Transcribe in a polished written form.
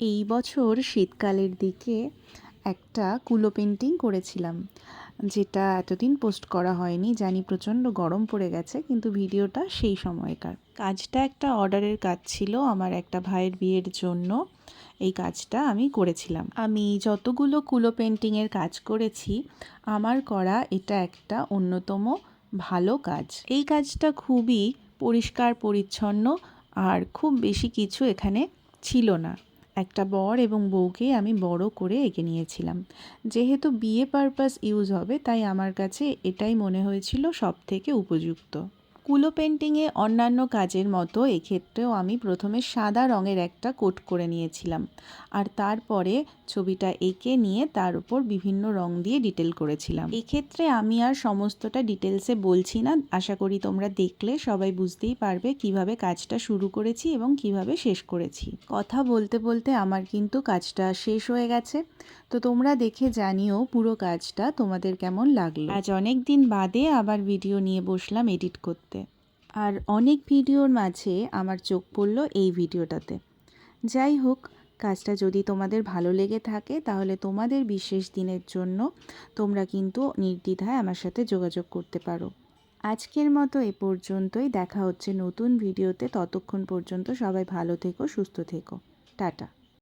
এই বছর শীতকালের দিকে একটা কুলো পেন্টিং করেছিলাম, যেটা এতদিন পোস্ট করা হয়নি। জানি প্রচণ্ড গরম পড়ে গেছে, কিন্তু ভিডিওটা সেই সময়কার। কাজটা একটা অর্ডারের কাজ ছিল আমার একটা ভাইয়ের বিয়ের জন্য। এই কাজটা আমি করেছিলাম। আমি যতগুলো কুলো পেন্টিংয়ের কাজ করেছি, আমার করা এটা একটা অন্যতম ভালো কাজ। এই কাজটা খুবই পরিষ্কার পরিচ্ছন্ন, আর খুব বেশি কিছু এখানে ছিল না। একটা বর এবং বউকে আমি বড় করে এঁকে নিয়েছিলাম। যেহেতু বিয়ে পারপাস ইউজ হবে, তাই আমার কাছে এটাই মনে হয়েছিল সবথেকে উপযুক্ত। কুলো পেন্টিংয়ে অন্যান্য কাজের মতো এক্ষেত্রেও আমি প্রথমে সাদা রঙের একটা কোট করে নিয়েছিলাম, আর তারপরে ছবিটা এঁকে নিয়ে তার উপর বিভিন্ন রং দিয়ে ডিটেল করেছিলাম। এক্ষেত্রে আমি আর সমস্তটা ডিটেলসে বলছি না, আশা করি তোমরা দেখলে সবাই বুঝতেই পারবে কিভাবে কাজটা শুরু করেছি এবং কিভাবে শেষ করেছি। কথা বলতে বলতে আমার কিন্তু কাজটা শেষ হয়ে গেছে, তো তোমরা দেখে জানিও পুরো কাজটা তোমাদের কেমন লাগলো। আজ অনেক দিন বাদে আবার ভিডিও নিয়ে বসলাম এডিট করতে, আর অনেক ভিডিওর মাঝে আমার চোখ পড়লো এই ভিডিওটাতে। যাই হোক, কাজটা যদি তোমাদের ভালো লেগে থাকে তাহলে তোমাদের বিশেষ দিনের জন্য তোমরা কিন্তু নির্দ্বিধায় আমার সাথে যোগাযোগ করতে পারো। আজকের মতো এ পর্যন্তই। দেখা হচ্ছে নতুন ভিডিওতে। ততক্ষণ পর্যন্ত সবাই ভালো থেকো, সুস্থ থেকো। টাটা।